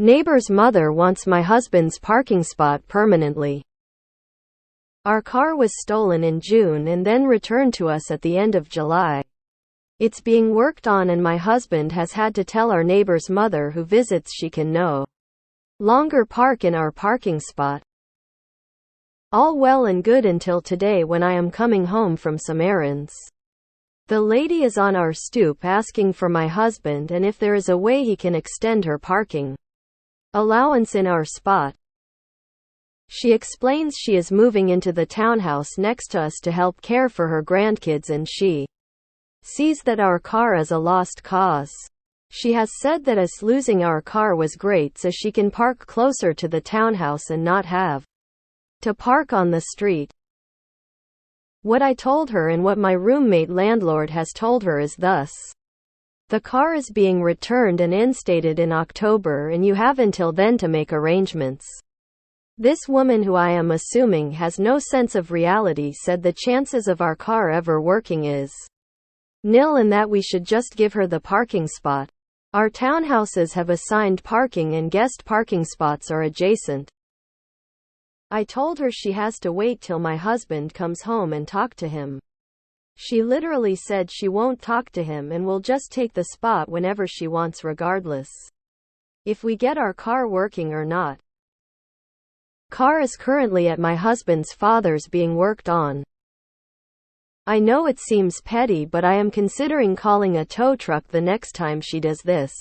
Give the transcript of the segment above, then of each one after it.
Neighbor's mother wants my husband's parking spot permanently. Our car was stolen in June and then returned to us at the end of July. It's being worked on and my husband has had to tell our neighbor's mother who visits she can no longer park in our parking spot. All well and good until today when I am coming home from some errands. The lady is on our stoop asking for my husband and if there is a way he can extend her parking allowance in our spot. She explains she is moving into the townhouse next to us to help care for her grandkids and she sees that our car is a lost cause. She has said that us losing our car was great so she can park closer to the townhouse and not have to park on the street. What I told her and what my roommate landlord has told her is thus. The car is being returned and instated in October and you have until then to make arrangements. This woman, who I am assuming has no sense of reality, said the chances of our car ever working is nil and that we should just give her the parking spot. Our townhouses have assigned parking and guest parking spots are adjacent. I told her she has to wait till my husband comes home and talk to him. She literally said she won't talk to him and will just take the spot whenever she wants regardless if we get our car working or not. Car is currently at my husband's father's being worked on. I know it seems petty but I am considering calling a tow truck the next time she does this.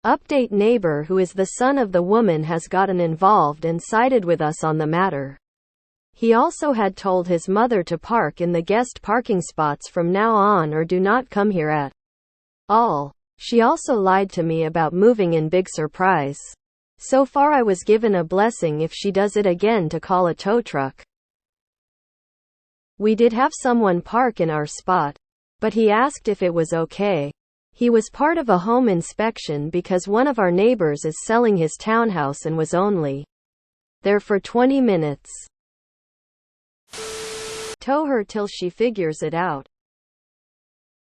Update: neighbor who is the son of the woman has gotten involved and sided with us on the matter. He also had told his mother to park in the guest parking spots from now on or do not come here at all. She also lied to me about moving in. Big surprise. So far I was given a blessing if she does it again to call a tow truck. We did have someone park in our spot, but he asked if it was okay. He was part of a home inspection because one of our neighbors is selling his townhouse and was only there for 20 minutes. Tow her till she figures it out.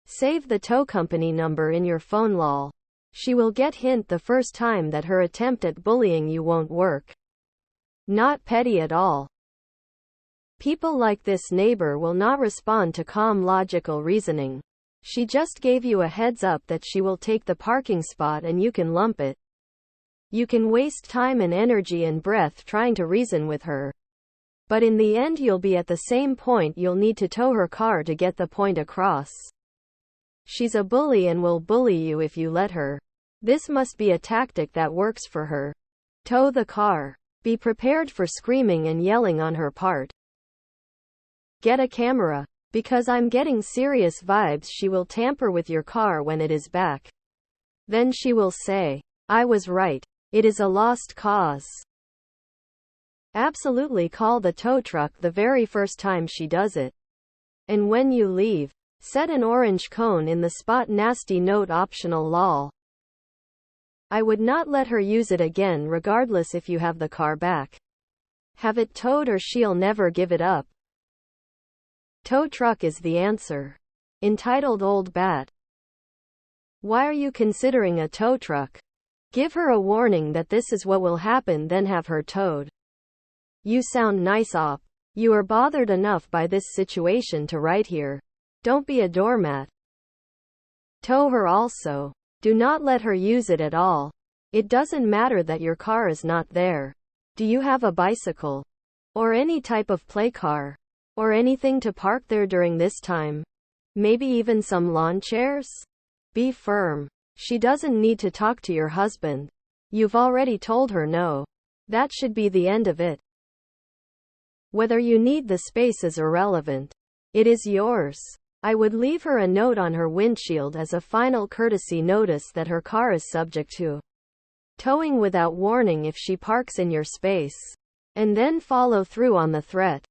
Save the tow company number in your phone lol. She will get hint the first time that her attempt at bullying you won't work. Not petty at all. People like this neighbor will not respond to calm logical reasoning. She just gave you a heads up that she will take the parking spot and you can lump it. You can waste time and energy and breath trying to reason with her. But in the end you'll be at the same point. You'll need to tow her car to get the point across. She's a bully and will bully you if you let her. This must be a tactic that works for her. Tow the car. Be prepared for screaming and yelling on her part. Get a camera. Because I'm getting serious vibes she will tamper with your car when it is back. Then she will say, I was right. It is a lost cause. Absolutely call the tow truck the very first time she does it. And when you leave, set an orange cone in the spot. Nasty note optional lol. I would not let her use it again regardless if you have the car back. Have it towed or she'll never give it up. Tow truck is the answer. Entitled Old Bat. Why are you considering a tow truck? Give her a warning that this is what will happen, then have her towed. You sound nice op. You are bothered enough by this situation to write here. Don't be a doormat. Tow her also. Do not let her use it at all. It doesn't matter that your car is not there. Do you have a bicycle? Or any type of play car? Or anything to park there during this time? Maybe even some lawn chairs? Be firm. She doesn't need to talk to your husband. You've already told her no. That should be the end of it. Whether you need the space is irrelevant. It is yours. I would leave her a note on her windshield as a final courtesy notice that her car is subject to towing without warning if she parks in your space. And then follow through on the threat.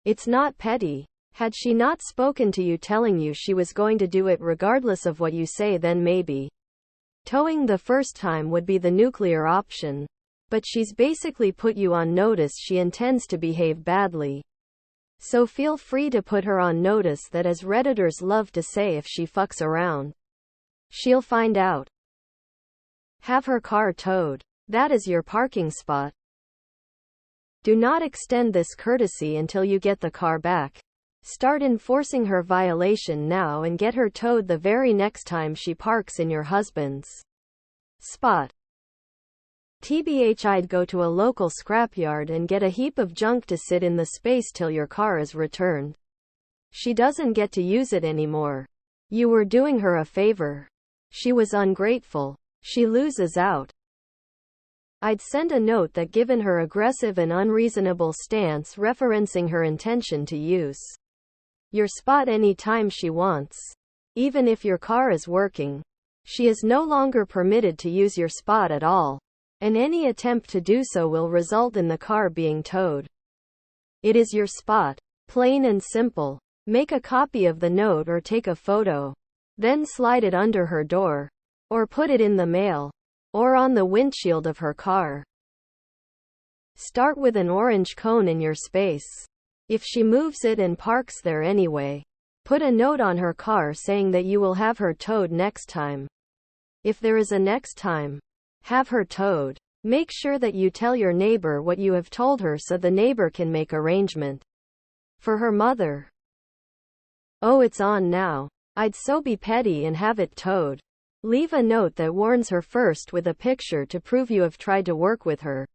It's not petty. Had she not spoken to you telling you she was going to do it regardless of what you say, then maybe towing the first time would be the nuclear option. But she's basically put you on notice she intends to behave badly. So feel free to put her on notice that, as Redditors love to say, if she fucks around, she'll find out. Have her car towed. That is your parking spot. Do not extend this courtesy until you get the car back. Start enforcing her violation now and get her towed the very next time she parks in your husband's spot. TBH, I'd go to a local scrapyard and get a heap of junk to sit in the space till your car is returned. She doesn't get to use it anymore. You were doing her a favor. She was ungrateful. She loses out. I'd send a note that given her aggressive and unreasonable stance referencing her intention to use your spot any time she wants. Even if your car is working, she is no longer permitted to use your spot at all, and any attempt to do so will result in the car being towed. It is your spot. Plain and simple. Make a copy of the note or take a photo. Then slide it under her door. Or put it in the mail. Or on the windshield of her car. Start with an orange cone in your space. If she moves it and parks there anyway, put a note on her car saying that you will have her towed next time. If there is a next time, have her towed. Make sure that you tell your neighbor what you have told her so the neighbor can make arrangement for her mother. Oh, it's on now. I'd so be petty and have it towed. Leave a note that warns her first with a picture to prove you have tried to work with her.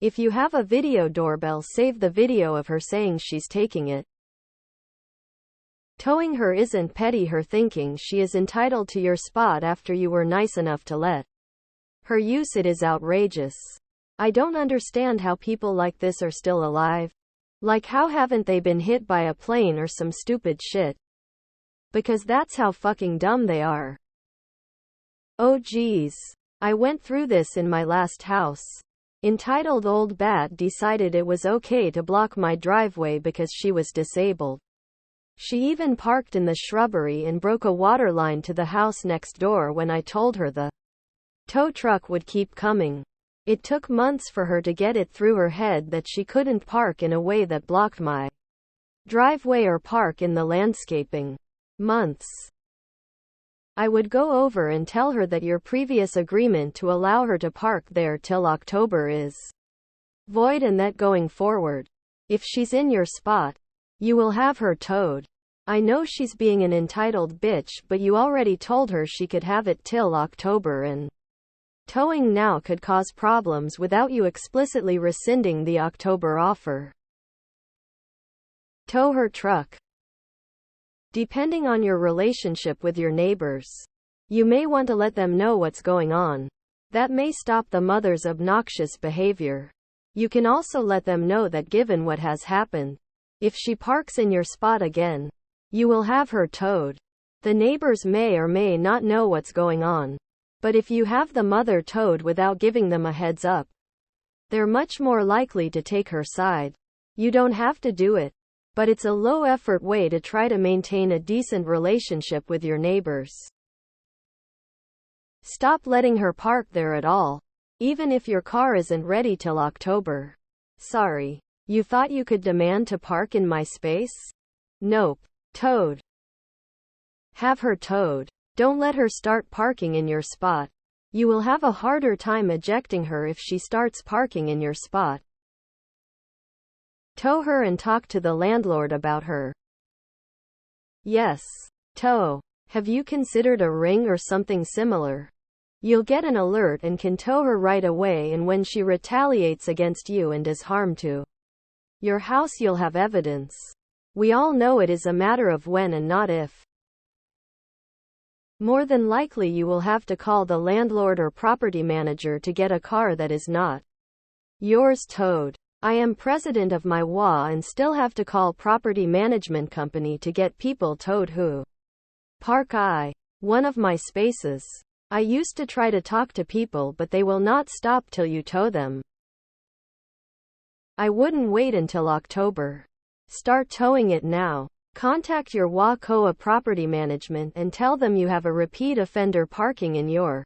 If you have a video doorbell, save the video of her saying she's taking it. Towing her isn't petty, her thinking she is entitled to your spot after you were nice enough to let her use it is outrageous. I don't understand how people like this are still alive. Like, how haven't they been hit by a plane or some stupid shit? Because that's how fucking dumb they are. Oh geez. I went through this in my last house. Entitled old bat decided it was okay to block my driveway because she was disabled. She even parked in the shrubbery and broke a water line to the house next door when I told her the tow truck would keep coming. It took months for her to get it through her head that she couldn't park in a way that blocked my driveway or park in the landscaping. Months. I would go over and tell her that your previous agreement to allow her to park there till October is void and that going forward, if she's in your spot, you will have her towed. I know she's being an entitled bitch, but you already told her she could have it till October, and towing now could cause problems without you explicitly rescinding the October offer. Tow her truck. Depending on your relationship with your neighbors, you may want to let them know what's going on. That may stop the mother's obnoxious behavior. You can also let them know that given what has happened, if she parks in your spot again, you will have her towed. The neighbors may or may not know what's going on. But if you have the mother towed without giving them a heads up, they're much more likely to take her side. You don't have to do it, but it's a low-effort way to try to maintain a decent relationship with your neighbors. Stop letting her park there at all, even if your car isn't ready till October. Sorry, you thought you could demand to park in my space? Nope. Towed. Have her towed. Don't let her start parking in your spot. You will have a harder time ejecting her if she starts parking in your spot. Tow her and talk to the landlord about her. Yes. Tow. Have you considered a ring or something similar? You'll get an alert and can tow her right away, and when she retaliates against you and does harm to your house, you'll have evidence. We all know it is a matter of when and not if. More than likely you will have to call the landlord or property manager to get a car that is not yours towed. I am president of my WA and still have to call property management company to get people towed who park one of my spaces. I used to try to talk to people, but they will not stop till you tow them. I wouldn't wait until October. Start towing it now. Contact your WA-COA property management and tell them you have a repeat offender parking in your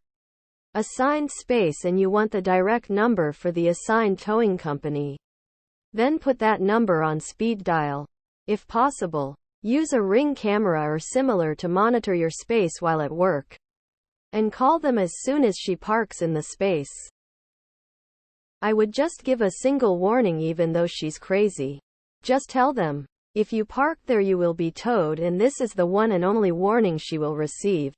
assigned space and you want the direct number for the assigned towing company. Then put that number on speed dial. If possible, use a Ring camera or similar to monitor your space while at work. and call them as soon as she parks in the space. I would just give a single warning even though she's crazy. Just tell them, if you park there you will be towed, and this is the one and only warning she will receive.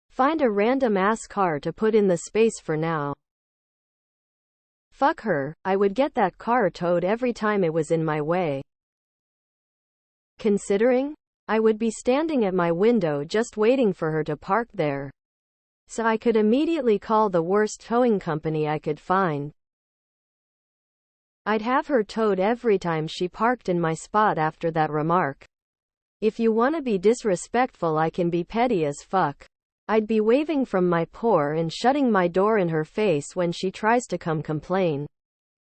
Find a random ass car to put in the space for now. Fuck her, I would get that car towed every time it was in my way. Considering I would be standing at my window just waiting for her to park there, so I could immediately call the worst towing company I could find. I'd have her towed every time she parked in my spot after that remark. If you wanna be disrespectful, I can be petty as fuck. I'd be waving from my pour and shutting my door in her face when she tries to come complain.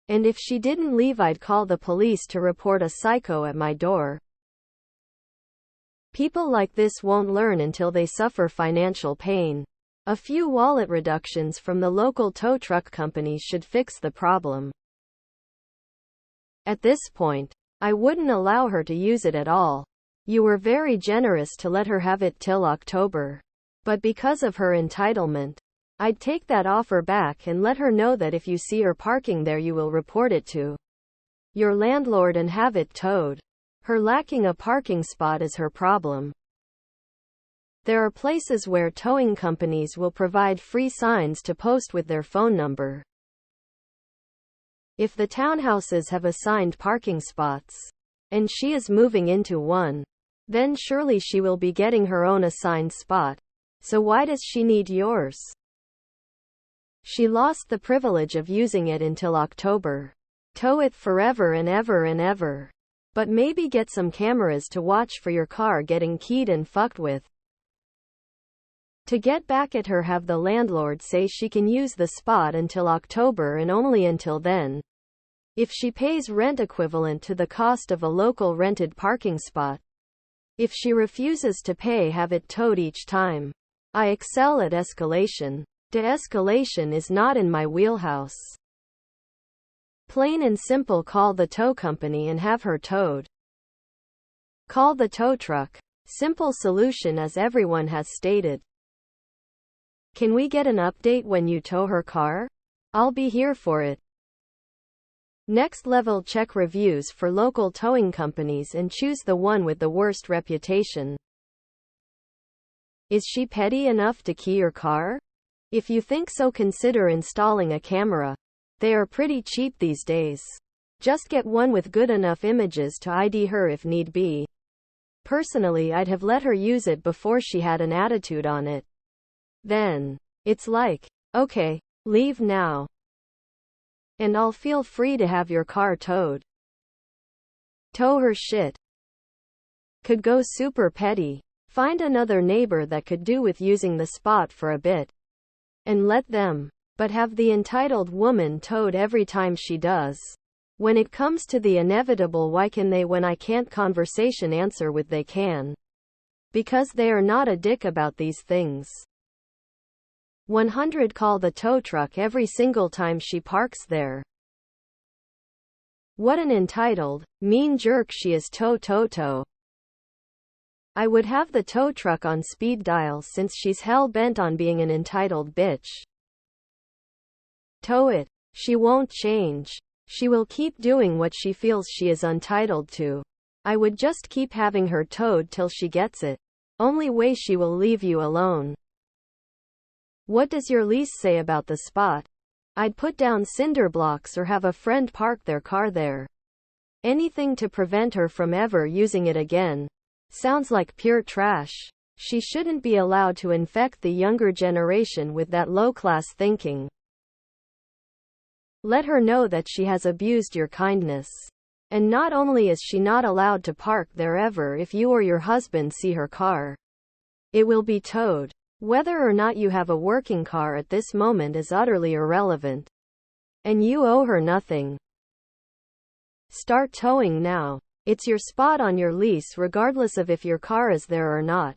And if she didn't leave, I'd call the police to report a psycho at my door. People like this won't learn until they suffer financial pain. A few wallet reductions from the local tow truck companies should fix the problem. At this point, I wouldn't allow her to use it at all. You were very generous to let her have it till October. But because of her entitlement, I'd take that offer back and let her know that if you see her parking there you will report it to your landlord and have it towed. Her lacking a parking spot is her problem. There are places where towing companies will provide free signs to post with their phone number. If the townhouses have assigned parking spots, and she is moving into one, then surely she will be getting her own assigned spot. So why does she need yours? She lost the privilege of using it until October. Tow it forever and ever and ever. But maybe get some cameras to watch for your car getting keyed and fucked with. To get back at her, have the landlord say she can use the spot until October and only until then. If she pays rent equivalent to the cost of a local rented parking spot. If she refuses to pay, have it towed each time. I excel at escalation. De-escalation is not in my wheelhouse. Plain and simple, call the tow company and have her towed. Call the tow truck. Simple solution, as everyone has stated. Can we get an update when you tow her car? I'll be here for it. Next level, check reviews for local towing companies and choose the one with the worst reputation. Is she petty enough to key your car? If you think so, consider installing a camera. They are pretty cheap these days. Just get one with good enough images to ID her if need be. Personally, I'd have let her use it before she had an attitude on it. Then, it's like, okay, leave now. And I'll feel free to have your car towed. Tow her shit. Could go super petty. Find another neighbor that could do with using the spot for a bit. And let them. But have the entitled woman towed every time she does. When it comes to the inevitable why can they when I can't conversation, answer with they can. Because they are not a dick about these things. 100 Call the tow truck every single time she parks there. What an entitled, mean jerk she is. Tow. I would have the tow truck on speed dial since she's hell bent on being an entitled bitch. Tow it. She won't change. She will keep doing what she feels she is entitled to. I would just keep having her towed till she gets it. Only way she will leave you alone. What does your lease say about the spot? I'd put down cinder blocks or have a friend park their car there. Anything to prevent her from ever using it again. Sounds like pure trash. She shouldn't be allowed to infect the younger generation with that low-class thinking. Let her know that she has abused your kindness. And not only is she not allowed to park there ever, if you or your husband see her car, it will be towed. Whether or not you have a working car at this moment is utterly irrelevant. And you owe her nothing. Start towing now. It's your spot on your lease regardless of if your car is there or not.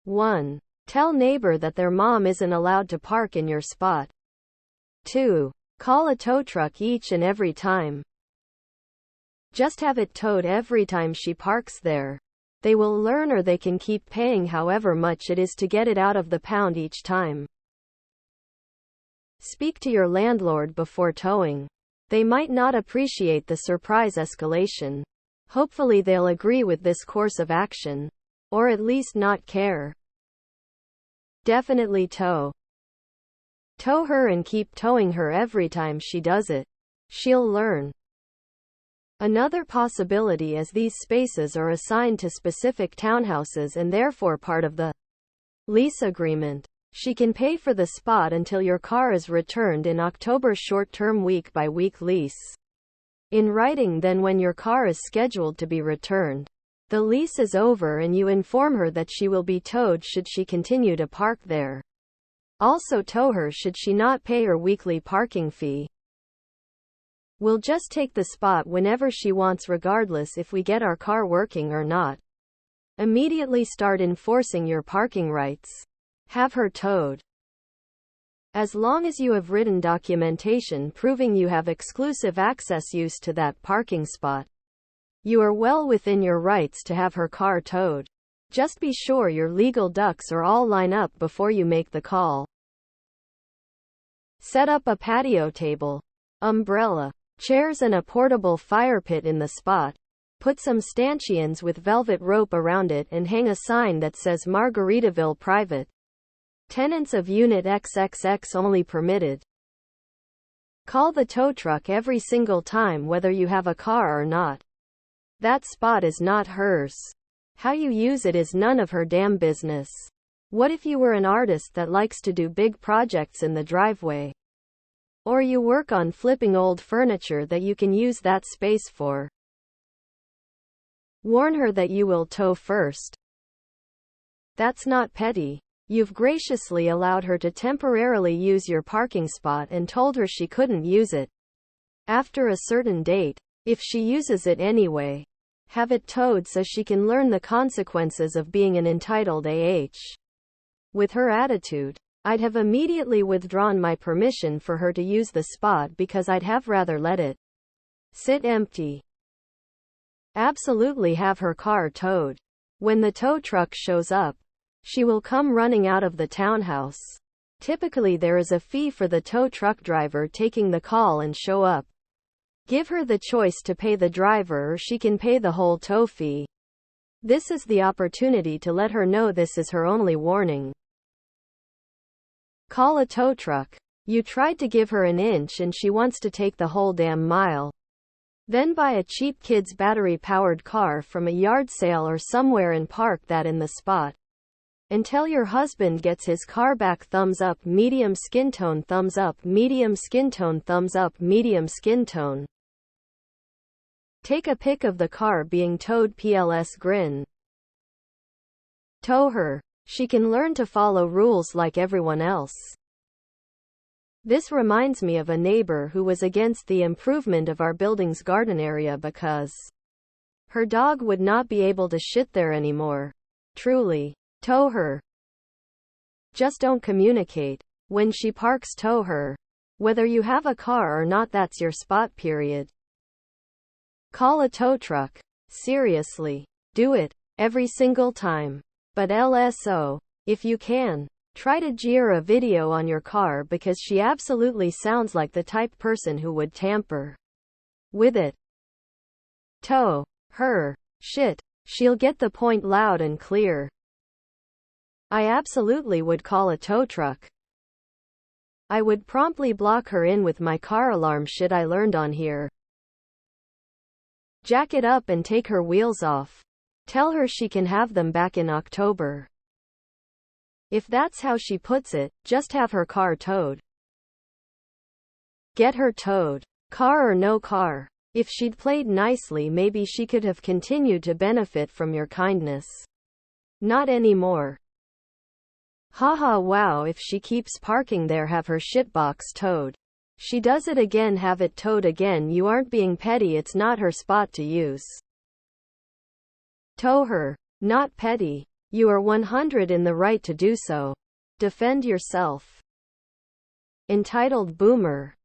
1. Tell neighbor that their mom isn't allowed to park in your spot. 2. Call a tow truck each and every time. Just have it towed every time she parks there. They will learn, or they can keep paying however much it is to get it out of the pound each time. Speak to your landlord before towing. They might not appreciate the surprise escalation. Hopefully they'll agree with this course of action. Or at least not care. Definitely tow. Tow her and keep towing her every time she does it. She'll learn. Another possibility is these spaces are assigned to specific townhouses and therefore part of the lease agreement. She can pay for the spot until your car is returned in October, short-term week-by-week lease. In writing, then when your car is scheduled to be returned, the lease is over and you inform her that she will be towed should she continue to park there. Also tow her should she not pay her weekly parking fee. We'll just take the spot whenever she wants, regardless if we get our car working or not. Immediately start enforcing your parking rights. Have her towed. As long as you have written documentation proving you have exclusive access use to that parking spot, you are well within your rights to have her car towed. Just be sure your legal ducks are all lined up before you make the call. Set up a patio table, umbrella, chairs and a portable fire pit in the spot. Put some stanchions with velvet rope around it and hang a sign that says Margaritaville Private. Tenants of Unit XXX only permitted. Call the tow truck every single time whether you have a car or not. That spot is not hers. How you use it is none of her damn business. What if you were an artist that likes to do big projects in the driveway? Or you work on flipping old furniture that you can use that space for? Warn her that you will tow first. That's not petty. You've graciously allowed her to temporarily use your parking spot and told her she couldn't use it after a certain date. If she uses it anyway, have it towed so she can learn the consequences of being an entitled With her attitude, I'd have immediately withdrawn my permission for her to use the spot because I'd have rather let it sit empty. Absolutely have her car towed. When the tow truck shows up, she will come running out of the townhouse. Typically there is a fee for the tow truck driver taking the call and show up. Give her the choice to pay the driver or she can pay the whole tow fee. This is the opportunity to let her know this is her only warning. Call a tow truck. You tried to give her an inch and she wants to take the whole damn mile. Then buy a cheap kid's battery-powered car from a yard sale or somewhere and park that in the spot. Until your husband gets his car back. Thumbs up, medium skin tone, thumbs up, medium skin tone, thumbs up, medium skin tone. Take a pic of the car being towed. PLS grin. Tow her. She can learn to follow rules like everyone else. This reminds me of a neighbor who was against the improvement of our building's garden area because her dog would not be able to shit there anymore. Truly. Tow her. Just don't communicate. When she parks, tow her. Whether you have a car or not, that's your spot, period. Call a tow truck. Seriously. Do it. Every single time. But LSO. If you can, try to gear a video on your car because she absolutely sounds like the type person who would tamper with it. Tow her. Shit. She'll get the point loud and clear. I absolutely would call a tow truck. I would promptly block her in with my car alarm. Shit I learned on here. Jack it up and take her wheels off. Tell her she can have them back in October. If that's how she puts it, just have her car towed. Get her towed. Car or no car. If she'd played nicely, maybe she could have continued to benefit from your kindness. Not anymore. Haha, wow, if she keeps parking there, have her shitbox towed. She does it again, have it towed again. You aren't being petty, it's not her spot to use. Tow her. Not petty. You are 100 in the right to do so. Defend yourself. Entitled boomer.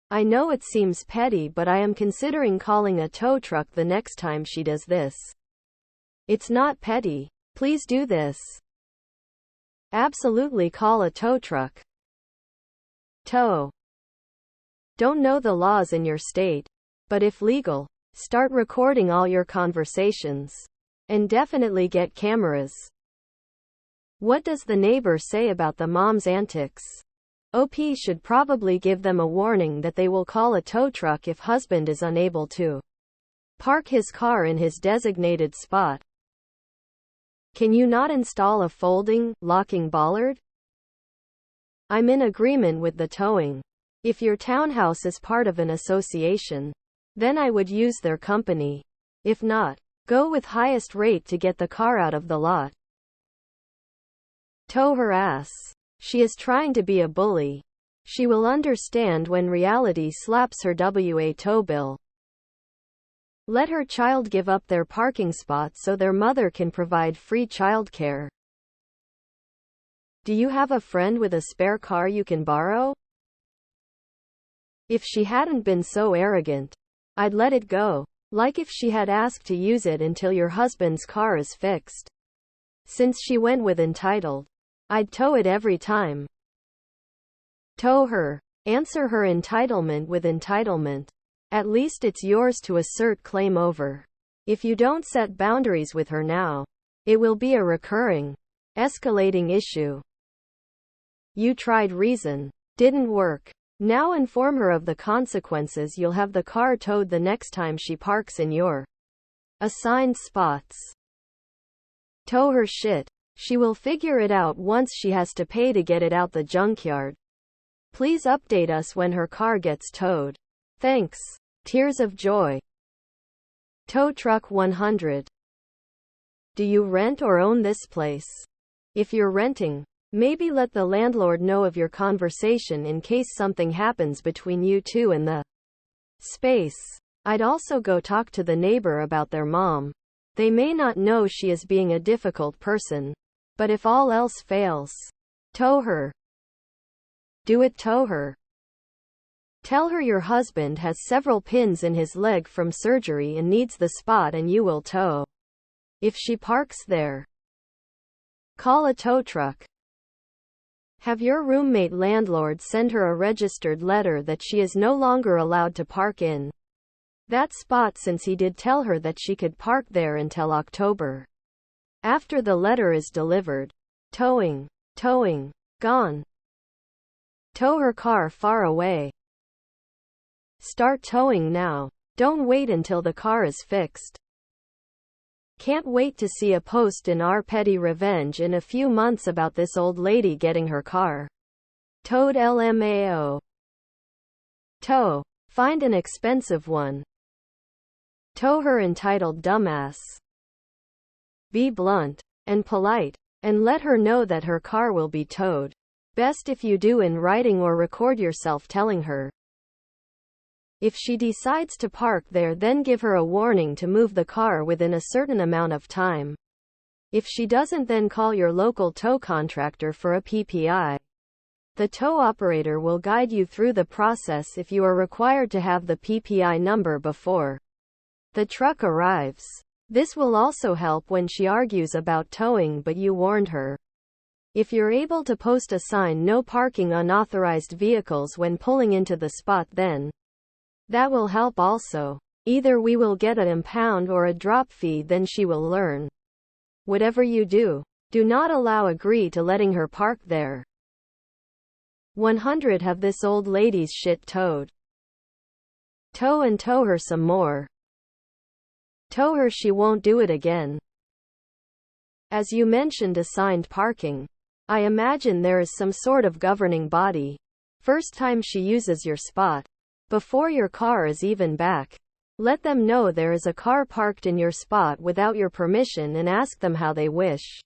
I know it seems petty, but I am considering calling a tow truck the next time she does this. It's not petty. Please do this. Absolutely, call a tow truck. Tow. Don't know the laws in your state, but if legal, start recording all your conversations. And definitely get cameras. What does the neighbor say about the mom's antics? OP should probably give them a warning that they will call a tow truck if husband is unable to park his car in his designated spot. Can you not install a folding, locking bollard? I'm in agreement with the towing. If your townhouse is part of an association, then I would use their company. If not, go with highest rate to get the car out of the lot. Tow her ass. She is trying to be a bully. She will understand when reality slaps her WA tow bill. Let her child give up their parking spot so their mother can provide free childcare. Do you have a friend with a spare car you can borrow? If she hadn't been so arrogant, I'd let it go. Like if she had asked to use it until your husband's car is fixed. Since she went with entitled, I'd tow it every time. Tow her. Answer her entitlement with entitlement. At least it's yours to assert claim over. If you don't set boundaries with her now, it will be a recurring, escalating issue. You tried reason. Didn't work. Now inform her of the consequences. You'll have the car towed the next time she parks in your assigned spots. Tow her shit. She will figure it out once she has to pay to get it out the junkyard. Please update us when her car gets towed. Thanks. Tears of joy. Tow truck 100. Do you rent or own this place? If you're renting, maybe let the landlord know of your conversation in case something happens between you two in the space. I'd also go talk to the neighbor about their mom. They may not know she is being a difficult person, but if all else fails, tow her. Do it, tow her. Tell her your husband has several pins in his leg from surgery and needs the spot and you will tow. If she parks there, call a tow truck. Have your roommate landlord send her a registered letter that she is no longer allowed to park in that spot, since he did tell her that she could park there until October. After the letter is delivered, towing. Gone. Tow her car far away. Start towing now. Don't wait until the car is fixed. Can't wait to see a post in Our Petty Revenge in a few months about this old lady getting her car towed. LMAO. Tow. Find an expensive one. Tow her entitled dumbass. Be blunt and polite, and let her know that her car will be towed. Best if you do in writing or record yourself telling her. If she decides to park there, then give her a warning to move the car within a certain amount of time. If she doesn't, then call your local tow contractor for a PPI. The tow operator will guide you through the process if you are required to have the PPI number before the truck arrives. This will also help when she argues about towing but you warned her. If you're able to post a sign "No parking unauthorized vehicles" when pulling into the spot, then that will help also. Either we will get an impound or a drop fee, then she will learn. Whatever you do, do not agree to letting her park there. 100. Have this old lady's shit towed. Tow and tow her some more. Tow her, she won't do it again. As you mentioned assigned parking, I imagine there is some sort of governing body. First time she uses your spot, before your car is even back, let them know there is a car parked in your spot without your permission and ask them how they wish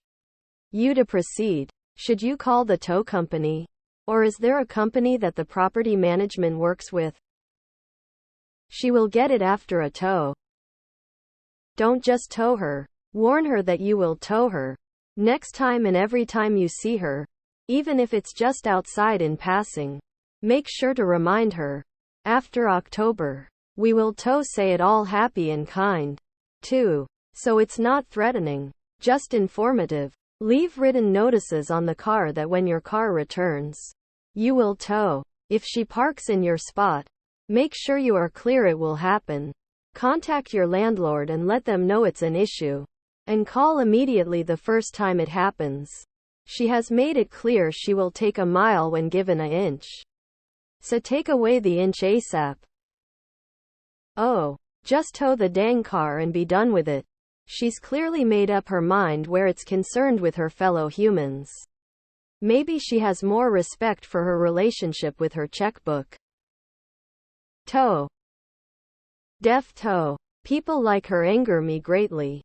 you to proceed. Should you call the tow company? Or is there a company that the property management works with? She will get it after a tow. Don't just tow her. Warn her that you will tow her. Next time and every time you see her, even if it's just outside in passing, make sure to remind her. After October, we will tow. Say it all happy and kind. 2. So it's not threatening, just informative. Leave written notices on the car that when your car returns, you will tow. If she parks in your spot, make sure you are clear it will happen. Contact your landlord and let them know it's an issue. And call immediately the first time it happens. She has made it clear she will take a mile when given an inch. So take away the inch ASAP. Oh, just tow the dang car and be done with it. She's clearly made up her mind where it's concerned with her fellow humans. Maybe she has more respect for her relationship with her checkbook. Tow. Def tow. People like her anger me greatly.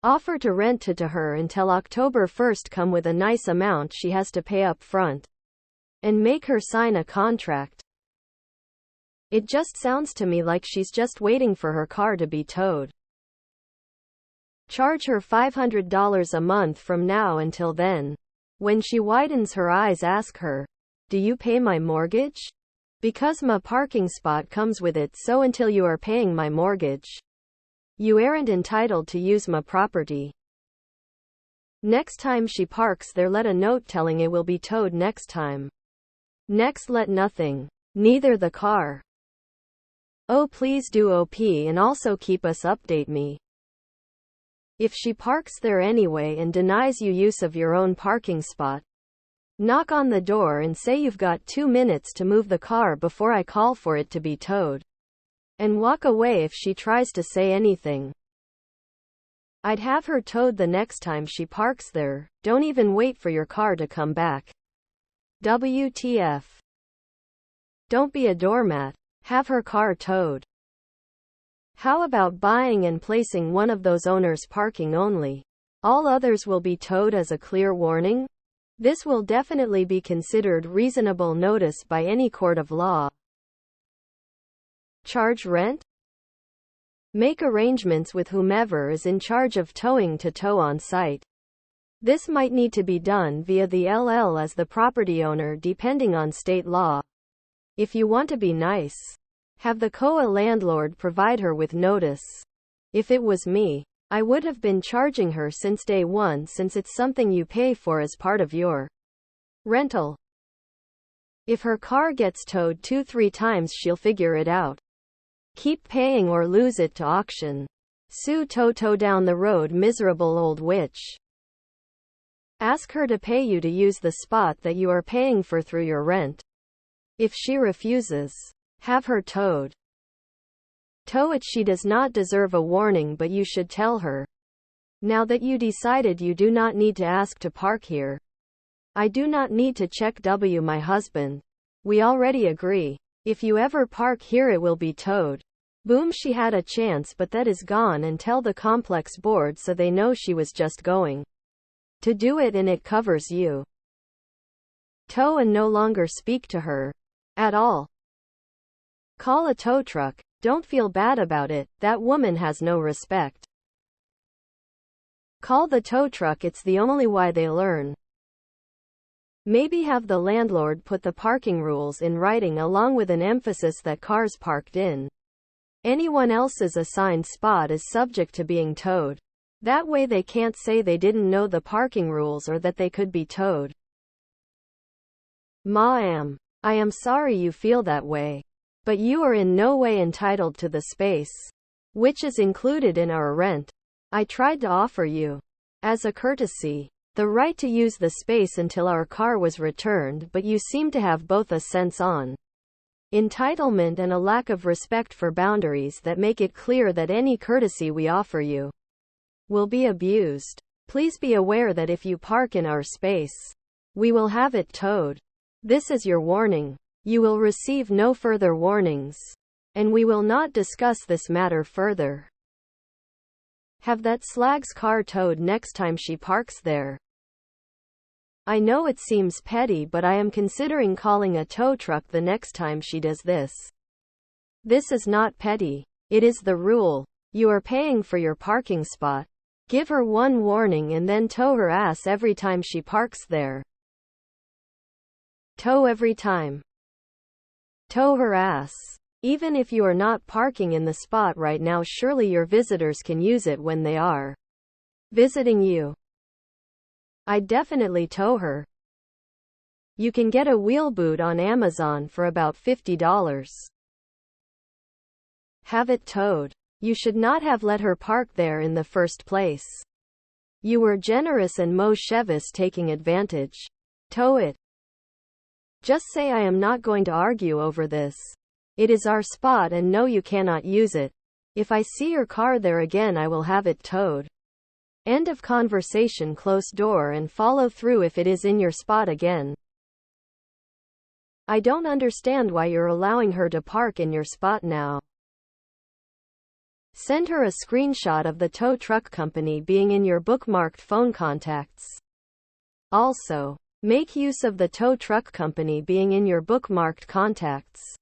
Offer to rent to her until October 1st. Come with a nice amount she has to pay up front. And make her sign a contract. It just sounds to me like she's just waiting for her car to be towed. Charge her $500 a month from now until then. When she widens her eyes, ask her, "Do you pay my mortgage? Because my parking spot comes with it, so until you are paying my mortgage, you aren't entitled to use my property." Next time she parks there, let a note telling it will be towed next time. Next, let nothing, neither the car. Oh, please do OP and also keep us update me. If she parks there anyway and denies you use of your own parking spot, knock on the door and say you've got 2 minutes to move the car before I call for it to be towed. And walk away if she tries to say anything. I'd have her towed the next time she parks there. Don't even wait for your car to come back. WTF. Don't be a doormat. Have her car towed. How about buying and placing one of those owners parking only? All others will be towed as a clear warning? This will definitely be considered reasonable notice by any court of law. Charge rent? Make arrangements with whomever is in charge of towing to tow on site. This might need to be done via the LL as the property owner depending on state law. If you want to be nice, have the COA landlord provide her with notice. If it was me, I would have been charging her since day one, since it's something you pay for as part of your rental. If her car gets towed 2-3 times, she'll figure it out. Keep paying or lose it to auction. Sue Toto down the road, miserable old witch. Ask her to pay you to use the spot that you are paying for through your rent. If she refuses, have her towed. Tow it. She does not deserve a warning, but you should tell her. Now that you decided you do not need to ask to park here. I do not need to check my husband. We already agree. If you ever park here it will be towed. Boom, she had a chance, but that is gone, and tell the complex board so they know she was just going to do it and it covers you. Tow and no longer speak to her at all. Call a tow truck. Don't feel bad about it. That woman has no respect. Call the tow truck. It's the only way they learn. Maybe have the landlord put the parking rules in writing along with an emphasis that cars parked in anyone else's assigned spot is subject to being towed. That way they can't say they didn't know the parking rules or that they could be towed. Ma'am, I am sorry you feel that way. But you are in no way entitled to the space, which is included in our rent. I tried to offer you, as a courtesy, the right to use the space until our car was returned, but you seem to have both a sense on entitlement and a lack of respect for boundaries that make it clear that any courtesy we offer you will be abused. Please be aware that if you park in our space, we will have it towed. This is your warning. You will receive no further warnings, and we will not discuss this matter further. Have that slag's car towed next time she parks there. I know it seems petty, but I am considering calling a tow truck the next time she does this. This is not petty. It is the rule. You are paying for your parking spot. Give her one warning and then tow her ass every time she parks there. Tow every time. Tow her ass. Even if you are not parking in the spot right now, surely your visitors can use it when they are visiting you. I'd definitely tow her. You can get a wheel boot on Amazon for about $50. Have it towed. You should not have let her park there in the first place. You were generous and Moshevis taking advantage. Tow it. Just say, I am not going to argue over this. It is our spot and no, you cannot use it. If I see your car there again, I will have it towed. End of conversation. Close door and follow through if it is in your spot again. I don't understand why you're allowing her to park in your spot now. Send her a screenshot of the tow truck company being in your bookmarked phone contacts. Also, make use of the tow truck company being in your bookmarked contacts.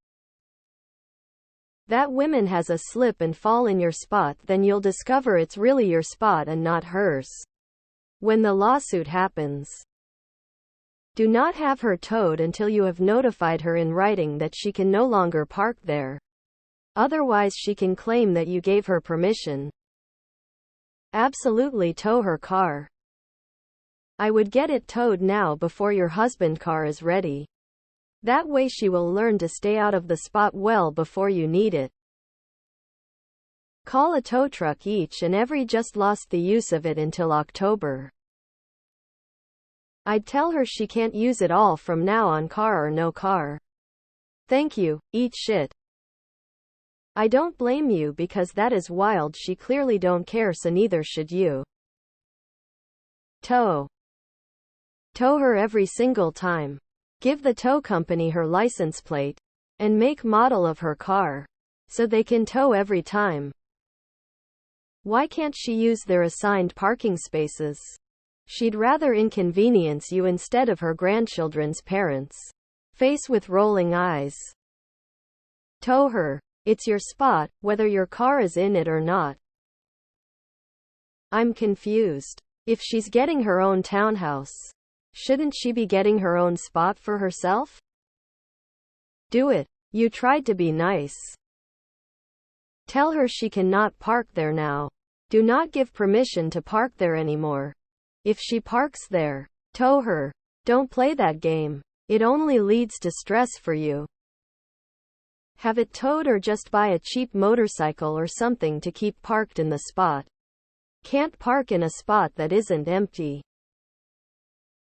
That woman has a slip and fall in your spot, then you'll discover it's really your spot and not hers. When the lawsuit happens, do not have her towed until you have notified her in writing that she can no longer park there. Otherwise, she can claim that you gave her permission. Absolutely tow her car. I would get it towed now before your husband's car is ready. That way she will learn to stay out of the spot well before you need it. Call a tow truck each and every just lost the use of it until October. I'd tell her she can't use it all from now on, car or no car. Thank you, eat shit. I don't blame you because that is wild. She clearly don't care, so neither should you. Tow. Tow her every single time. Give the tow company her license plate and make model of her car so they can tow every time. Why can't she use their assigned parking spaces? She'd rather inconvenience you instead of her grandchildren's parents. Face with rolling eyes. Tow her. It's your spot, whether your car is in it or not. I'm confused. If she's getting her own townhouse, shouldn't she be getting her own spot for herself? Do it. You tried to be nice. Tell her she cannot park there now. Do not give permission to park there anymore. If she parks there, tow her. Don't play that game. It only leads to stress for you. Have it towed or just buy a cheap motorcycle or something to keep parked in the spot. Can't park in a spot that isn't empty.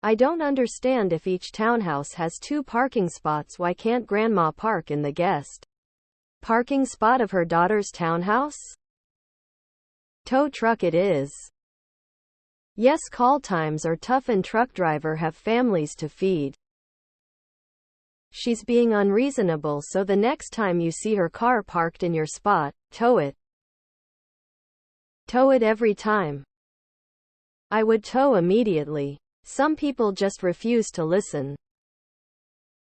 I don't understand, if each townhouse has 2 parking spots, why can't grandma park in the guest parking spot of her daughter's townhouse? Tow truck it is. Yes, call times are tough and truck driver have families to feed. She's being unreasonable, so the next time you see her car parked in your spot, tow it. Tow it every time. I would tow immediately. Some people just refuse to listen.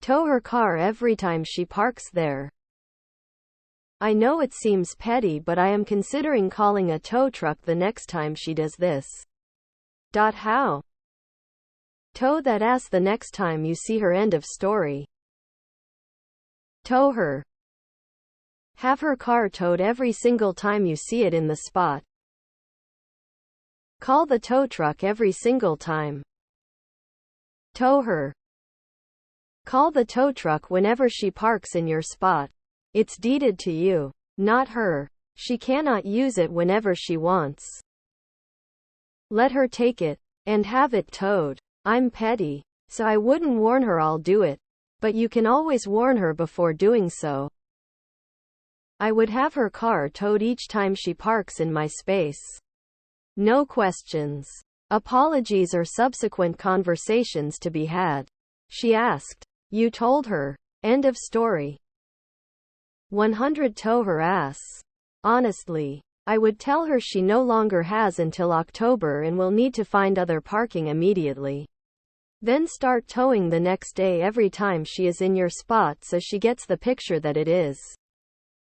Tow her car every time she parks there. I know it seems petty, but I am considering calling a tow truck the next time she does this. How? Tow that ass the next time you see her. End of story. Tow her. Have her car towed every single time you see it in the spot. Call the tow truck every single time. Tow her. Call the tow truck whenever she parks in your spot. It's deeded to you, not her. She cannot use it whenever she wants. Let her take it and have it towed. I'm petty, so I wouldn't warn her I'll do it. But you can always warn her before doing so. I would have her car towed each time she parks in my space. No questions, apologies, or subsequent conversations to be had. She asked. You told her. End of story. 100. Tow her ass. Honestly, I would tell her she no longer has until October and will need to find other parking immediately. Then start towing the next day every time she is in your spot, so she gets the picture that it is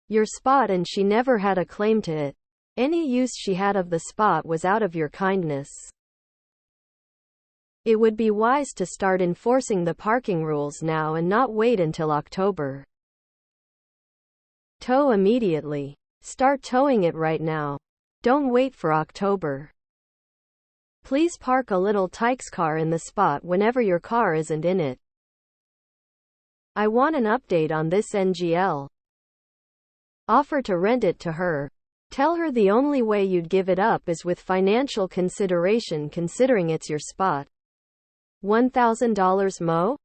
your spot and she never had a claim to it. Any use she had of the spot was out of your kindness. It would be wise to start enforcing the parking rules now and not wait until October. Tow immediately. Start towing it right now. Don't wait for October. Please park a little Tike's car in the spot whenever your car isn't in it. I want an update on this NGL. Offer to rent it to her. Tell her the only way you'd give it up is with financial consideration considering it's your spot. $1,000 mo?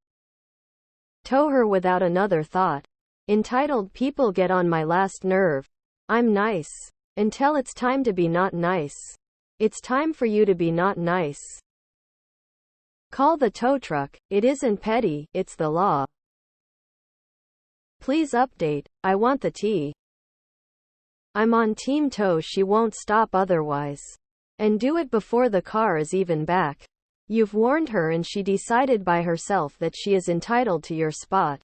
Tow her without another thought. Entitled people get on my last nerve. I'm nice. Until it's time to be not nice. It's time for you to be not nice. Call the tow truck. It isn't petty, it's the law. Please update. I want the tea. I'm on team tow. She won't stop otherwise. And do it before the car is even back. You've warned her and she decided by herself that she is entitled to your spot.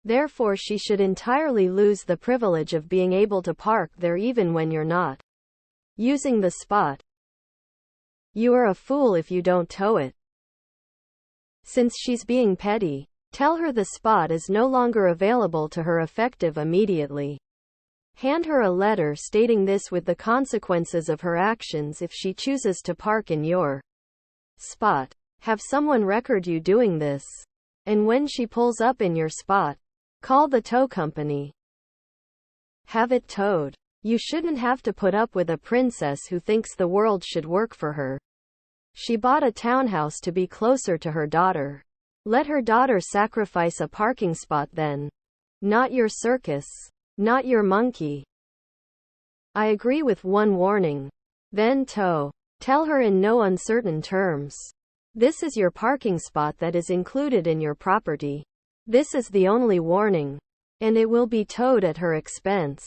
Therefore she should entirely lose the privilege of being able to park there even when you're not using the spot. You are a fool if you don't tow it. Since she's being petty, tell her the spot is no longer available to her effective immediately. Hand her a letter stating this with the consequences of her actions if she chooses to park in your spot. Have someone record you doing this. And when she pulls up in your spot, call the tow company. Have it towed. You shouldn't have to put up with a princess who thinks the world should work for her. She bought a townhouse to be closer to her daughter. Let her daughter sacrifice a parking spot then. Not your circus. Not your monkey. I agree with one warning. Then tow. Tell her in no uncertain terms. This is your parking spot that is included in your property. This is the only warning. And it will be towed at her expense.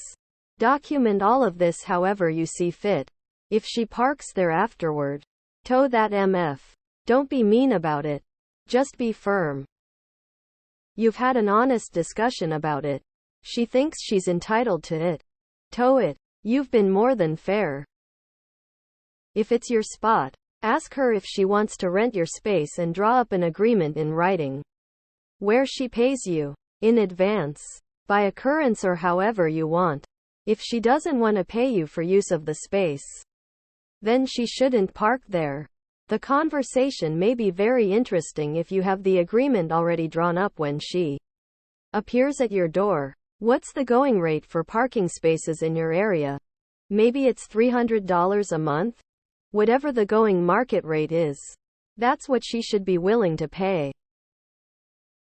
Document all of this however you see fit. If she parks there afterward, tow that MF. Don't be mean about it. Just be firm. You've had an honest discussion about it. She thinks she's entitled to it. Tow it. You've been more than fair. If it's your spot, ask her if she wants to rent your space and draw up an agreement in writing, where she pays you, in advance, by occurrence or however you want. If she doesn't want to pay you for use of the space, then she shouldn't park there. The conversation may be very interesting if you have the agreement already drawn up when she appears at your door. What's the going rate for parking spaces in your area? Maybe it's $300 a month? Whatever the going market rate is, that's what she should be willing to pay.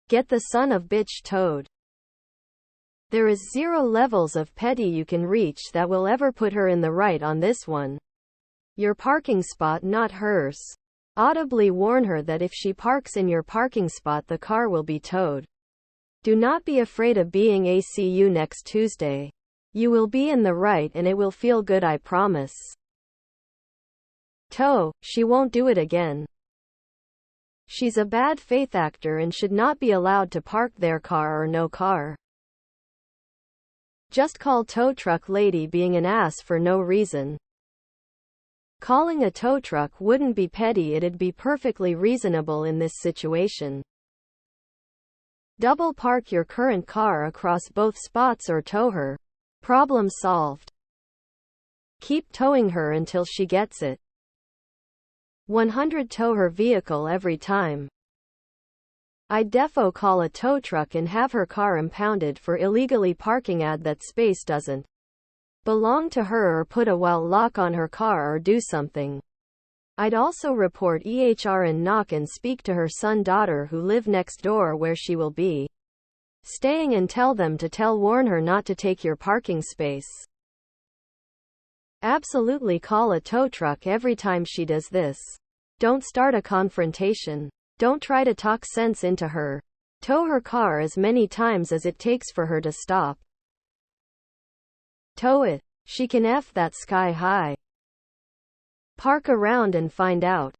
Get the son of bitch towed. There is 0 levels of petty you can reach that will ever put her in the right on this one. Your parking spot, not hers. Audibly warn her that if she parks in your parking spot, the car will be towed. Do not be afraid of being ACU next Tuesday. You will be in the right and it will feel good, I promise. Tow. She won't do it again. She's a bad faith actor and should not be allowed to park their car or no car. Just call tow truck lady being an ass for no reason. Calling a tow truck wouldn't be petty, it'd be perfectly reasonable in this situation. Double park your current car across both spots or tow her. Problem solved. Keep towing her until she gets it. 100 tow her vehicle every time. I'd defo call a tow truck and have her car impounded for illegally parking. Add that space doesn't belong to her or put a while lock on her car or do something. I'd also report EHR and knock and speak to her son-daughter who live next door where she will be staying and tell them to warn her not to take your parking space. Absolutely call a tow truck every time she does this. Don't start a confrontation. Don't try to talk sense into her. Tow her car as many times as it takes for her to stop. Tow it. She can F that sky high. Park around and find out.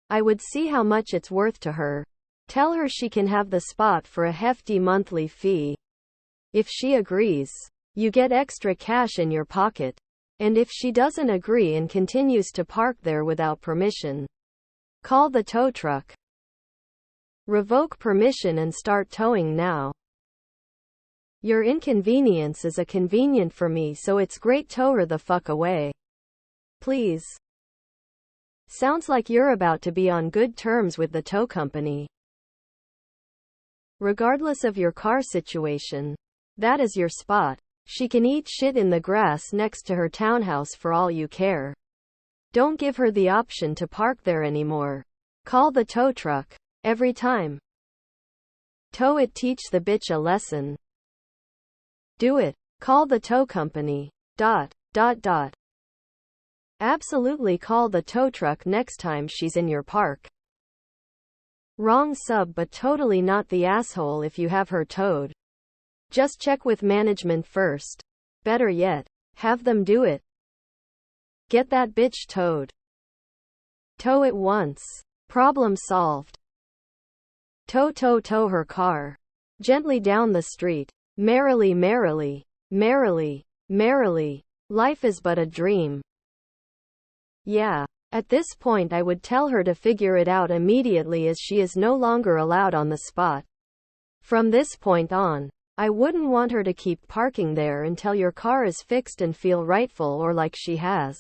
I would see how much it's worth to her. Tell her she can have the spot for a hefty monthly fee. If she agrees, you get extra cash in your pocket. And if she doesn't agree and continues to park there without permission, call the tow truck. Revoke permission and start towing now. Your inconvenience is a convenient for me, so it's great. Tow her the fuck away. Please. Sounds like you're about to be on good terms with the tow company. Regardless of your car situation, that is your spot. She can eat shit in the grass next to her townhouse for all you care. Don't give her the option to park there anymore. Call the tow truck. Every time. Tow it. Teach the bitch a lesson. Do it. Call the tow company. ... Absolutely call the tow truck next time she's in your park. Wrong sub, but totally not the asshole if you have her towed. Just check with management first. Better yet, have them do it. Get that bitch towed. Tow it once. Problem solved. Tow her car. Gently down the street. Merrily, merrily, merrily, merrily. Life is but a dream. Yeah. At this point I would tell her to figure it out immediately, as she is no longer allowed on the spot. From this point on, I wouldn't want her to keep parking there until your car is fixed and feel rightful, or like she has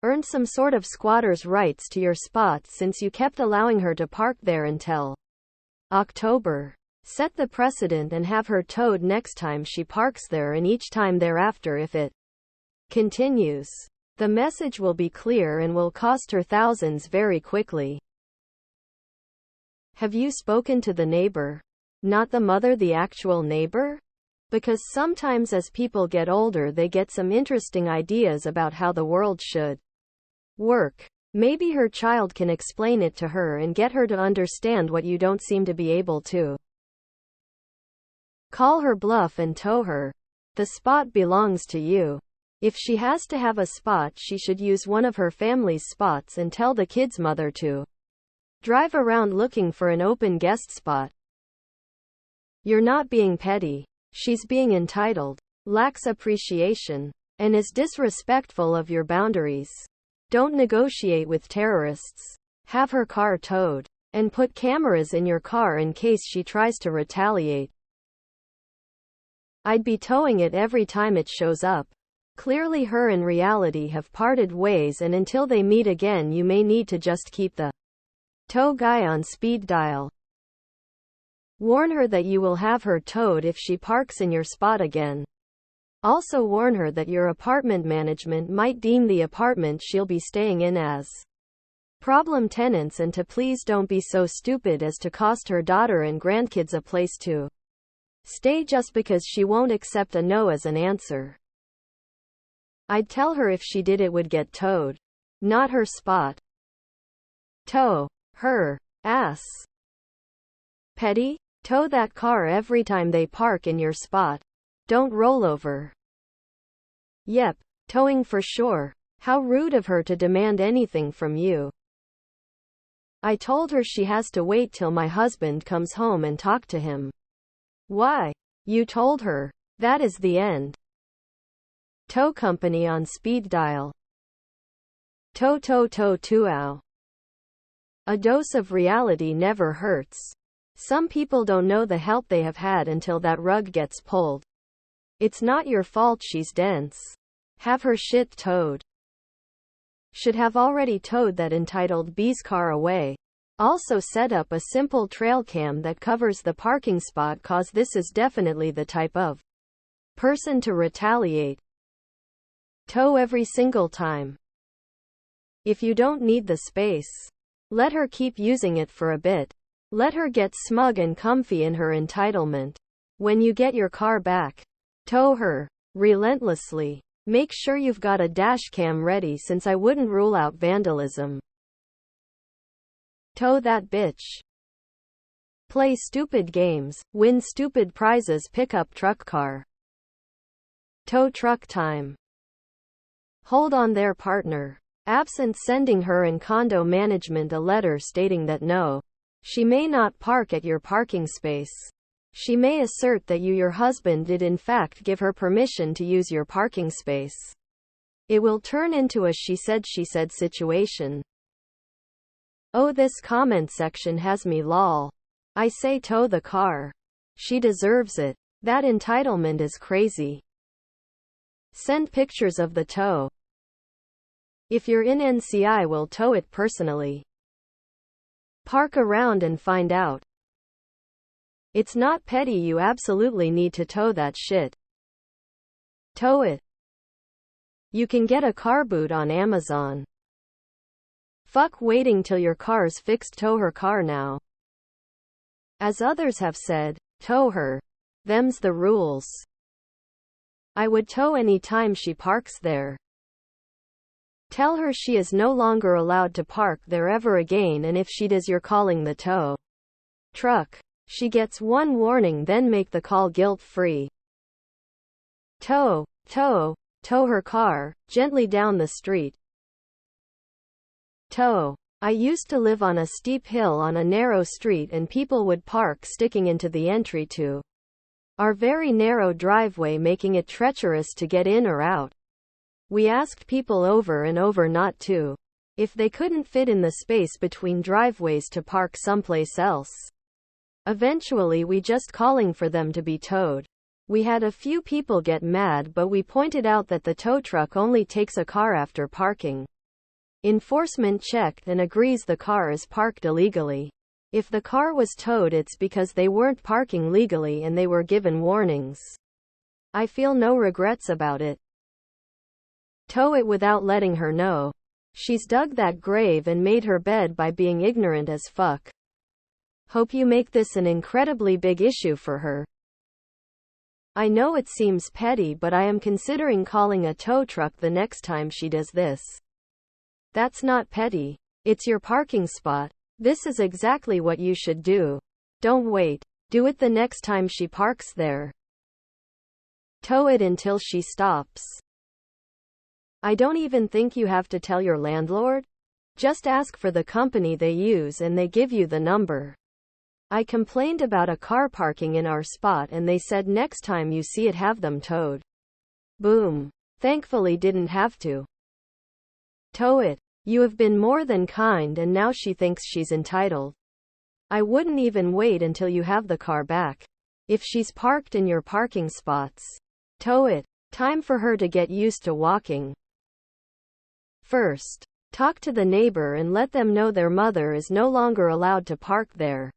earned some sort of squatter's rights to your spot since you kept allowing her to park there until October. Set the precedent and have her towed next time she parks there, and each time thereafter if it continues. The message will be clear and will cost her thousands very quickly. Have you spoken to the neighbor? Not the mother, the actual neighbor? Because sometimes as people get older they get some interesting ideas about how the world should work. Maybe her child can explain it to her and get her to understand what you don't seem to be able to. Call her bluff and tow her. The spot belongs to you. If she has to have a spot, she should use one of her family's spots and tell the kid's mother to drive around looking for an open guest spot. You're not being petty. She's being entitled, lacks appreciation, and is disrespectful of your boundaries. Don't negotiate with terrorists. Have her car towed. And put cameras in your car in case she tries to retaliate. I'd be towing it every time it shows up. Clearly her and reality have parted ways, and until they meet again you may need to just keep the tow guy on speed dial. Warn her that you will have her towed if she parks in your spot again. Also warn her that your apartment management might deem the apartment she'll be staying in as problem tenants, and to please don't be so stupid as to cost her daughter and grandkids a place to stay just because she won't accept a no as an answer. I'd tell her if she did it would get towed. Not her spot. Tow her ass. Petty? Tow that car every time they park in your spot. Don't roll over. Yep, towing for sure. How rude of her to demand anything from you. I told her she has to wait till my husband comes home and talk to him. Why? You told her. That is the end. Tow company on speed dial. Tow 2 A dose of reality never hurts. Some people don't know the help they have had until that rug gets pulled. It's not your fault she's dense. Have her shit towed. Should have already towed that entitled B's car away. Also set up a simple trail cam that covers the parking spot, cause this is definitely the type of person to retaliate. Tow every single time. If you don't need the space, let her keep using it for a bit. Let her get smug and comfy in her entitlement. When you get your car back, tow her relentlessly. Make sure you've got a dash cam ready, since I wouldn't rule out vandalism. Tow that bitch. Play stupid games, win stupid prizes, pickup truck car. Tow truck time. Hold on their partner. Absent sending her and condo management a letter stating that no, she may not park at your parking space. She may assert that you, your husband, did in fact give her permission to use your parking space. It will turn into a she said situation. Oh, this comment section has me lol. I say tow the car. She deserves it. That entitlement is crazy. Send pictures of the tow. If you're in NC, I will tow it personally. Park around and find out. It's not petty, you absolutely need to tow that shit. Tow it. You can get a car boot on Amazon. Fuck waiting till your car's fixed, tow her car now. As others have said, tow her. Them's the rules. I would tow any time she parks there. Tell her she is no longer allowed to park there ever again, and if she does, you're calling the tow truck. She gets one warning, then make the call guilt-free. Tow her car, gently down the street. Tow. I used to live on a steep hill on a narrow street, and people would park sticking into the entry to our very narrow driveway, making it treacherous to get in or out. We asked people over and over not to, if they couldn't fit in the space between driveways, to park someplace else. Eventually we just calling for them to be towed. We had a few people get mad, but we pointed out that the tow truck only takes a car after parking. Enforcement checked and agrees the car is parked illegally. If the car was towed, it's because they weren't parking legally and they were given warnings. I feel no regrets about it. Tow it without letting her know. She's dug that grave and made her bed by being ignorant as fuck. Hope you make this an incredibly big issue for her. I know it seems petty, but I am considering calling a tow truck the next time she does this. That's not petty. It's your parking spot. This is exactly what you should do. Don't wait. Do it the next time she parks there. Tow it until she stops. I don't even think you have to tell your landlord. Just ask for the company they use and they give you the number. I complained about a car parking in our spot and they said next time you see it, have them towed. Boom. Thankfully didn't have to. Tow it. You have been more than kind, and now she thinks she's entitled. I wouldn't even wait until you have the car back. If she's parked in your parking spots, tow it. Time for her to get used to walking. First, talk to the neighbor and let them know their mother is no longer allowed to park there.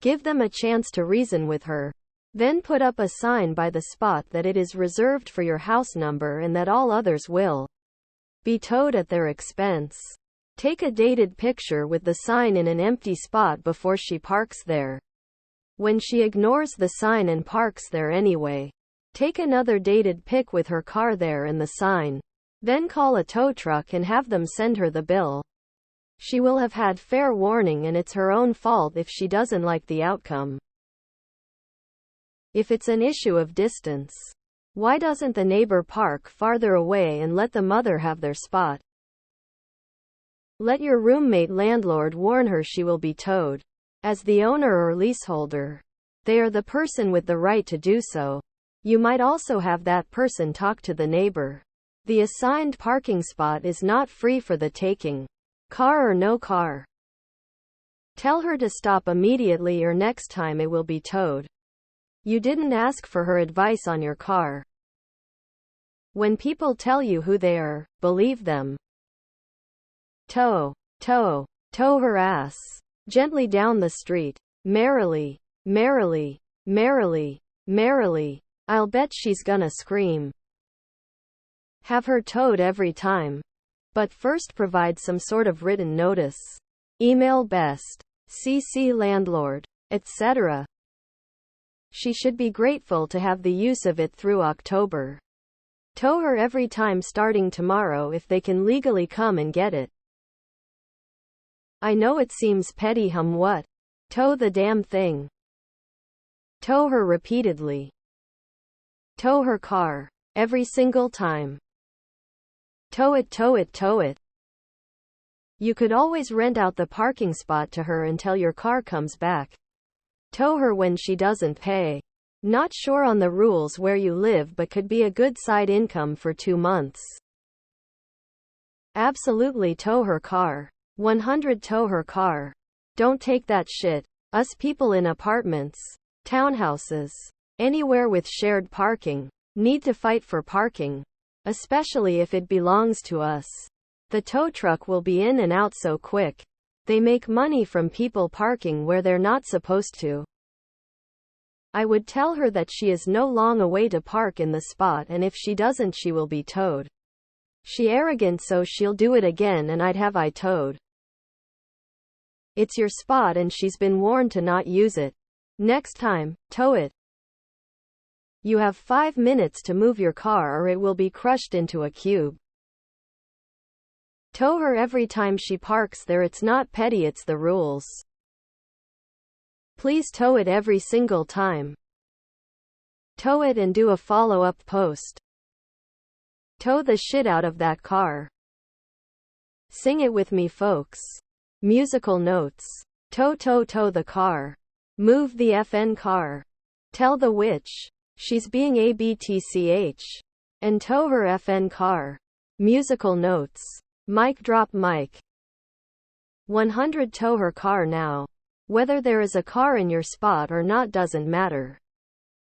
Give them a chance to reason with her. Then put up a sign by the spot that it is reserved for your house number and that all others will be towed at their expense. Take a dated picture with the sign in an empty spot before she parks there. When she ignores the sign and parks there anyway, take another dated pic with her car there and the sign. Then call a tow truck and have them send her the bill. She will have had fair warning, and it's her own fault if she doesn't like the outcome. If it's an issue of distance, why doesn't the neighbor park farther away and let the mother have their spot? Let your roommate landlord warn her she will be towed. As the owner or leaseholder, they are the person with the right to do so. You might also have that person talk to the neighbor. The assigned parking spot is not free for the taking. Car or no car. Tell her to stop immediately or next time it will be towed. You didn't ask for her advice on your car. When people tell you who they are, believe them. Tow her ass. Gently down the street. Merrily. I'll bet she's gonna scream. Have her towed every time. But first provide some sort of written notice. Email best. CC landlord, etc. She should be grateful to have the use of it through October. Tow her every time starting tomorrow if they can legally come and get it. I know it seems petty, what? Tow the damn thing. Tow her repeatedly. Tow her car. Every single time. Tow it. You could always rent out the parking spot to her until your car comes back. Tow her when she doesn't pay. Not sure on the rules where you live, but could be a good side income for 2 months. Absolutely tow her car. 100 tow her car. Don't take that shit. Us people in apartments, townhouses, Anywhere with shared parking. Need to fight for parking. Especially if it belongs to us. The tow truck will be in and out so quick. They make money from people parking where they're not supposed to. I would tell her that she is no long way to park in the spot, and if she doesn't she will be towed. She arrogant so she'll do it again and I'd have I towed. It's your spot and she's been warned to not use it. Next time, tow it. You have 5 minutes to move your car or it will be crushed into a cube. Tow her every time she parks there. It's not petty, it's the rules. Please tow it every single time. Tow it and do a follow-up post. Tow the shit out of that car. Sing it with me, folks. Musical notes. Tow the car. Move the FN car. Tell the witch she's being ABTCH. And tow her FN car. Musical notes. Mic drop mic. 100 Tow her car now. Whether there is a car in your spot or not doesn't matter.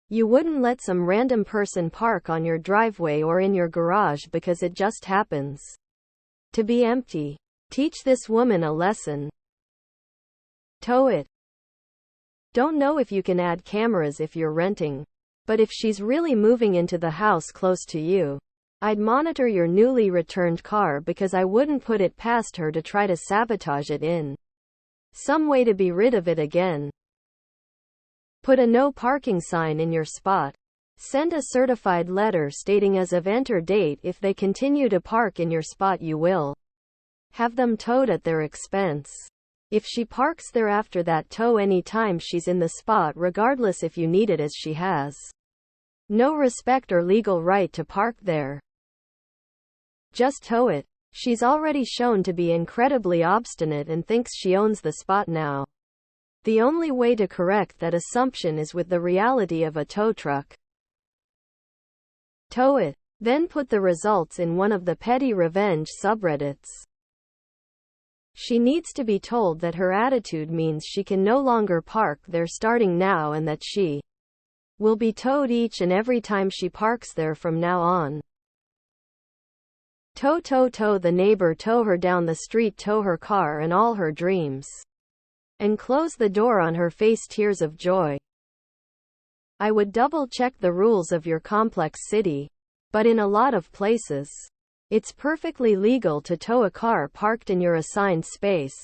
You wouldn't let some random person park on your driveway or in your garage because it just happens to be empty. Teach this woman a lesson. Tow it. Don't know if you can add cameras if you're renting, but if she's really moving into the house close to you, I'd monitor your newly returned car because I wouldn't put it past her to try to sabotage it in some way to be rid of it again. Put a no parking sign in your spot. Send a certified letter stating as of enter date if they continue to park in your spot you will have them towed at their expense. If she parks there after that, tow any time she's in the spot regardless if you need it, as she has no respect or legal right to park there. Just tow it. She's already shown to be incredibly obstinate and thinks she owns the spot now. The only way to correct that assumption is with the reality of a tow truck. Tow it. Then put the results in one of the petty revenge subreddits. She needs to be told that her attitude means she can no longer park there starting now and that she will be towed each and every time she parks there from now on. Tow the neighbor, tow her down the street, tow her car and all her dreams. And close the door on her face, tears of joy. I would double check the rules of your complex city, but in a lot of places, it's perfectly legal to tow a car parked in your assigned space.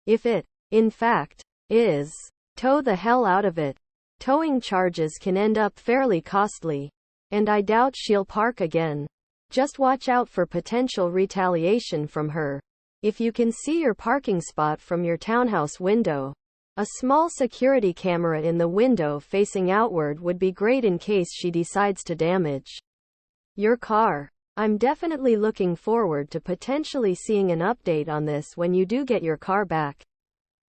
If it, in fact, is, tow the hell out of it. Towing charges can end up fairly costly, and I doubt she'll park again. Just watch out for potential retaliation from her. If you can see your parking spot from your townhouse window, a small security camera in the window facing outward would be great in case she decides to damage your car. I'm definitely looking forward to potentially seeing an update on this when you do get your car back,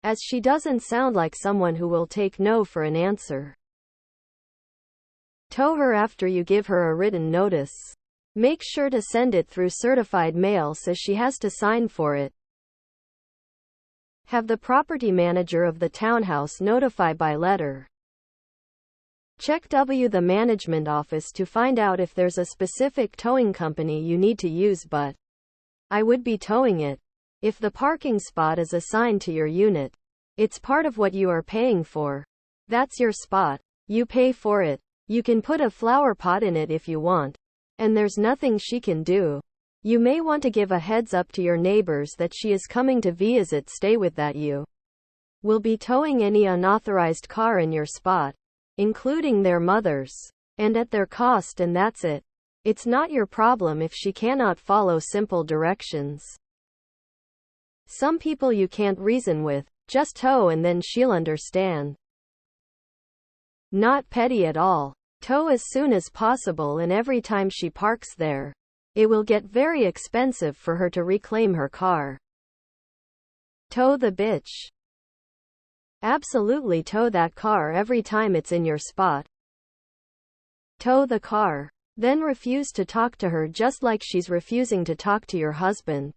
as she doesn't sound like someone who will take no for an answer. Tow her after you give her a written notice. Make sure to send it through certified mail so she has to sign for it. Have the property manager of the townhouse notify by letter. Check the management office to find out if there's a specific towing company you need to use, but I would be towing it. If the parking spot is assigned to your unit, it's part of what you are paying for. That's your spot. You pay for it. You can put a flower pot in it if you want. And there's nothing she can do. You may want to give a heads up to your neighbors that she is coming to visit, stay with, that you will be towing any unauthorized car in your spot, including their mothers, and at their cost, and that's it. It's not your problem if she cannot follow simple directions. Some people you can't reason with. Just tow and then she'll understand. Not petty at all. Tow as soon as possible, and every time she parks there, it will get very expensive for her to reclaim her car. Tow the bitch. Absolutely tow that car every time it's in your spot. Tow the car. Then refuse to talk to her just like she's refusing to talk to your husband.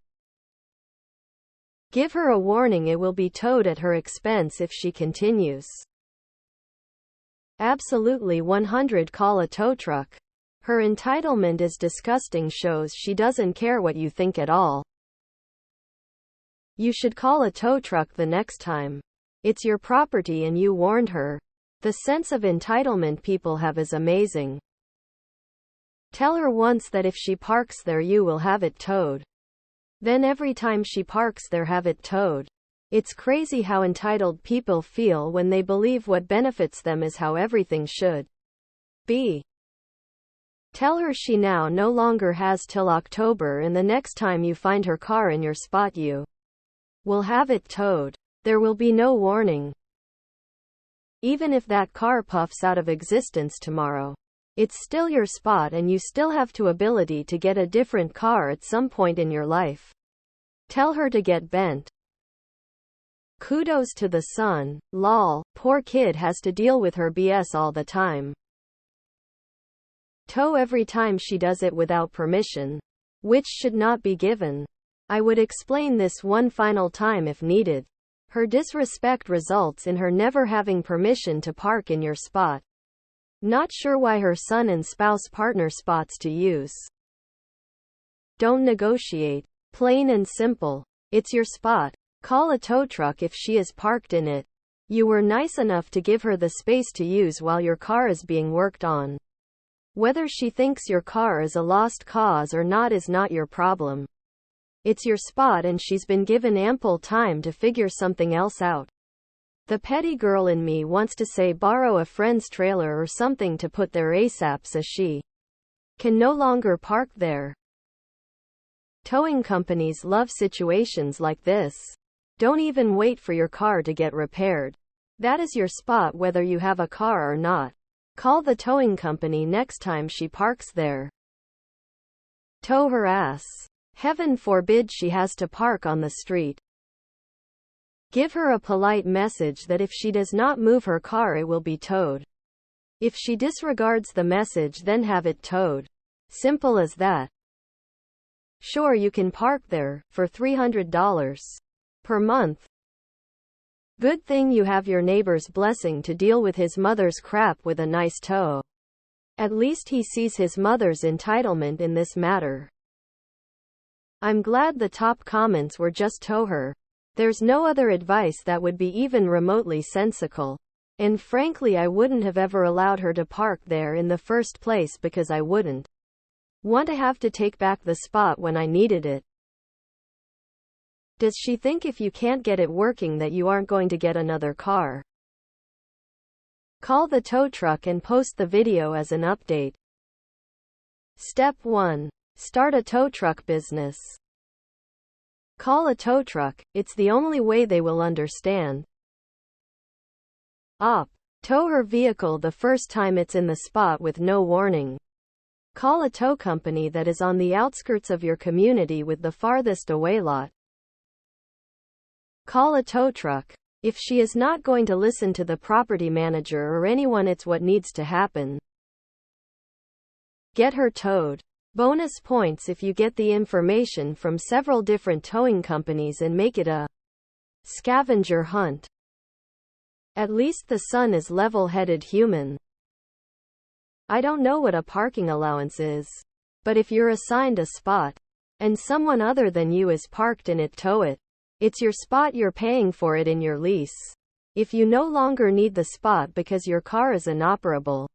Give her a warning, it will be towed at her expense if she continues. Absolutely 100 call a tow truck. Her entitlement is disgusting, shows she doesn't care what you think at all. You should call a tow truck the next time. It's your property and you warned her. The sense of entitlement people have is amazing. Tell her once that if she parks there you will have it towed. Then every time she parks there have it towed. It's crazy how entitled people feel when they believe what benefits them is how everything should be. Tell her she now no longer has till October, and the next time you find her car in your spot you will have it towed. There will be no warning. Even if that car puffs out of existence tomorrow, it's still your spot and you still have the ability to get a different car at some point in your life. Tell her to get bent. Kudos to the son, lol, poor kid has to deal with her BS all the time. Tow every time she does it without permission, which should not be given. I would explain this one final time if needed. Her disrespect results in her never having permission to park in your spot. Not sure why her son and spouse partner spots to use. Don't negotiate. Plain and simple. It's your spot. Call a tow truck if she is parked in it. You were nice enough to give her the space to use while your car is being worked on. Whether she thinks your car is a lost cause or not is not your problem. It's your spot and she's been given ample time to figure something else out. The petty girl in me wants to say borrow a friend's trailer or something to put there ASAP so she can no longer park there. Towing companies love situations like this. Don't even wait for your car to get repaired. That is your spot whether you have a car or not. Call the towing company next time she parks there. Tow her ass. Heaven forbid she has to park on the street. Give her a polite message that if she does not move her car it will be towed. If she disregards the message then have it towed. Simple as that. Sure, you can park there for $300 per month. Good thing you have your neighbor's blessing to deal with his mother's crap with a nice tow. At least he sees his mother's entitlement in this matter. I'm glad the top comments were just tow her. There's no other advice that would be even remotely sensical. And frankly I wouldn't have ever allowed her to park there in the first place because I wouldn't want to have to take back the spot when I needed it. Does she think if you can't get it working that you aren't going to get another car? Call the tow truck and post the video as an update. Step 1. Start a tow truck business. Call a tow truck, it's the only way they will understand. Op. Tow her vehicle the first time it's in the spot with no warning. Call a tow company that is on the outskirts of your community with the farthest away lot. Call a tow truck. If she is not going to listen to the property manager or anyone, it's what needs to happen. Get her towed. Bonus points if you get the information from several different towing companies and make it a scavenger hunt. At least the son is level-headed human. I don't know what a parking allowance is, but if you're assigned a spot and someone other than you is parked in it, tow it. It's your spot, you're paying for it in your lease. If you no longer need the spot because your car is inoperable,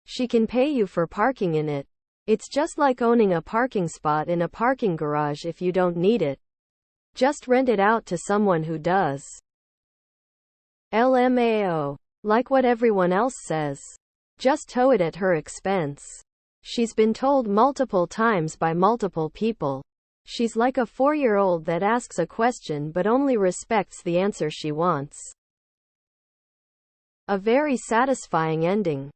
she can pay you for parking in it. It's just like owning a parking spot in a parking garage. If you don't need it, just rent it out to someone who does. LMAO. Like what everyone else says. Just tow it at her expense. She's been told multiple times by multiple people. She's like a 4-year-old that asks a question but only respects the answer she wants. A very satisfying ending.